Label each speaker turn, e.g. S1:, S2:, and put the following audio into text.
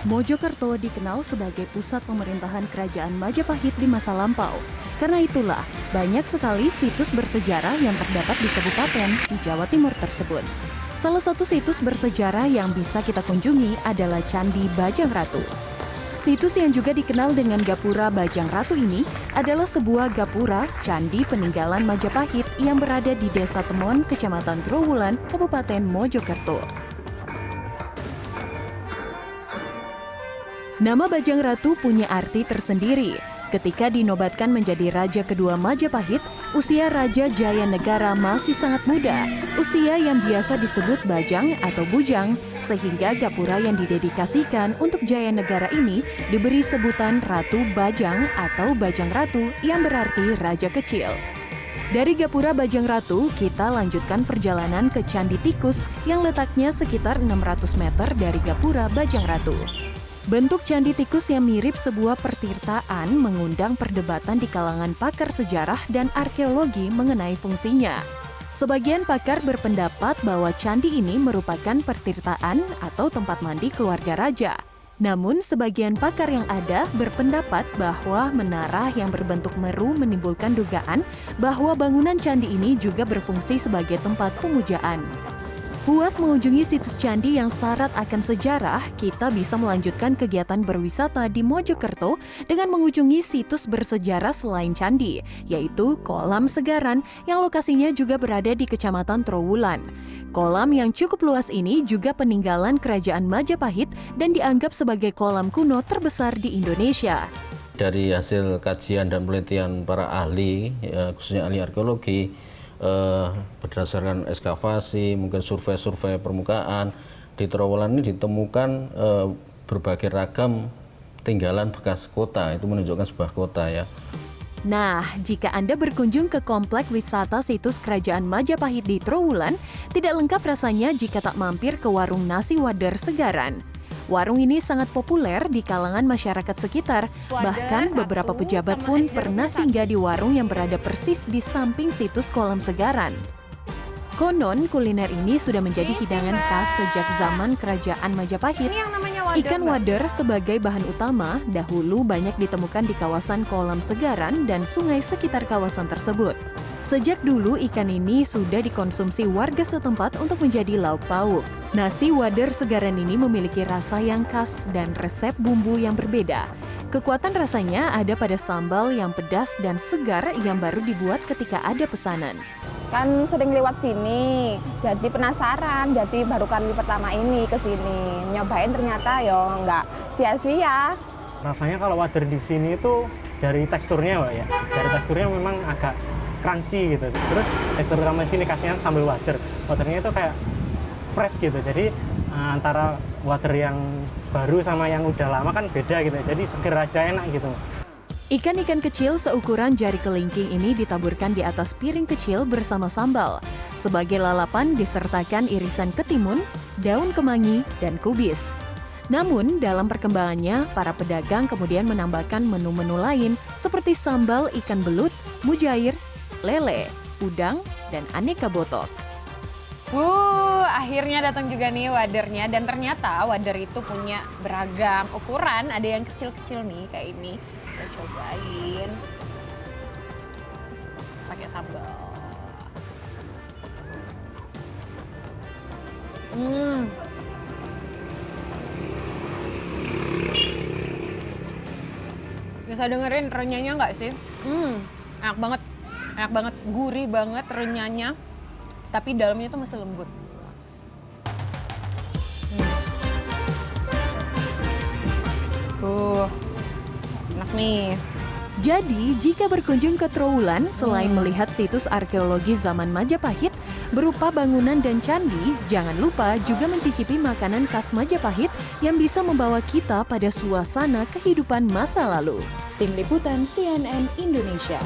S1: Mojokerto dikenal sebagai pusat pemerintahan kerajaan Majapahit di masa lampau. Karena itulah, banyak sekali situs bersejarah yang terdapat di kabupaten di Jawa Timur tersebut. Salah satu situs bersejarah yang bisa kita kunjungi adalah Candi Bajang Ratu. Situs yang juga dikenal dengan Gapura Bajang Ratu ini adalah sebuah gapura candi peninggalan Majapahit yang berada di Desa Temon, Kecamatan Trowulan, Kabupaten Mojokerto. Nama Bajang Ratu punya arti tersendiri. Ketika dinobatkan menjadi raja kedua Majapahit, usia Raja Jayanegara masih sangat muda, usia yang biasa disebut Bajang atau Bujang, sehingga gapura yang didedikasikan untuk Jayanegara ini diberi sebutan Ratu Bajang atau Bajang Ratu yang berarti raja kecil. Dari Gapura Bajang Ratu, kita lanjutkan perjalanan ke Candi Tikus yang letaknya sekitar 600 meter dari Gapura Bajang Ratu. Bentuk Candi Tikus yang mirip sebuah pertirtaan mengundang perdebatan di kalangan pakar sejarah dan arkeologi mengenai fungsinya. Sebagian pakar berpendapat bahwa candi ini merupakan pertirtaan atau tempat mandi keluarga raja. Namun, sebagian pakar yang ada berpendapat bahwa menara yang berbentuk meru menimbulkan dugaan bahwa bangunan candi ini juga berfungsi sebagai tempat pemujaan. Puas mengunjungi situs candi yang syarat akan sejarah, kita bisa melanjutkan kegiatan berwisata di Mojokerto dengan mengunjungi situs bersejarah selain candi, yaitu Kolam Segaran yang lokasinya juga berada di Kecamatan Trowulan. Kolam yang cukup luas ini juga peninggalan Kerajaan Majapahit dan dianggap sebagai kolam kuno terbesar di Indonesia.
S2: Dari hasil kajian dan penelitian para ahli, khususnya ahli arkeologi, berdasarkan ekskavasi, mungkin survei permukaan, di Trowulan ini ditemukan berbagai ragam tinggalan bekas kota, itu menunjukkan sebuah kota ya.
S1: Nah, jika Anda berkunjung ke komplek wisata situs Kerajaan Majapahit di Trowulan, tidak lengkap rasanya jika tak mampir ke warung nasi Wader Segaran. Warung ini sangat populer di kalangan masyarakat sekitar, bahkan beberapa pejabat pun pernah singgah di warung yang berada persis di samping situs Kolam Segaran. Konon, kuliner ini sudah menjadi hidangan khas sejak zaman Kerajaan Majapahit. Ikan wader sebagai bahan utama dahulu banyak ditemukan di kawasan Kolam Segaran dan sungai sekitar kawasan tersebut. Sejak dulu ikan ini sudah dikonsumsi warga setempat untuk menjadi lauk pauk. Nasi Wader Segaran ini memiliki rasa yang khas dan resep bumbu yang berbeda. Kekuatan rasanya ada pada sambal yang pedas dan segar yang baru dibuat ketika ada pesanan.
S3: Kan sering lewat sini, jadi penasaran, jadi baru kali pertama ini ke sini. Nyobain ternyata ya nggak sia-sia.
S4: Rasanya kalau wader di sini itu dari teksturnya Mbak ya, dari teksturnya memang agak crunchy gitu. Terus tekstur utama sini khasnya sambal wader. Wadernya itu kayak fresh gitu. Jadi antara wader yang baru sama yang udah lama kan beda gitu. Jadi seger aja enak gitu.
S1: Ikan-ikan kecil seukuran jari kelingking ini ditaburkan di atas piring kecil bersama sambal. Sebagai lalapan disertakan irisan ketimun, daun kemangi, dan kubis. Namun, dalam perkembangannya, para pedagang kemudian menambahkan menu-menu lain seperti sambal ikan belut, mujair, lele, udang, dan aneka botok.
S5: Akhirnya datang juga nih wadernya, dan ternyata wader itu punya beragam ukuran, ada yang kecil-kecil nih kayak ini. Kita cobain pakai sambal. Bisa dengerin renyahnya nggak sih? Enak banget, gurih banget renyahnya, tapi dalamnya tuh masih lembut. Enak nih.
S1: Jadi, jika berkunjung ke Trowulan, selain melihat situs arkeologi zaman Majapahit berupa bangunan dan candi, jangan lupa juga mencicipi makanan khas Majapahit yang bisa membawa kita pada suasana kehidupan masa lalu. Tim Liputan CNN Indonesia.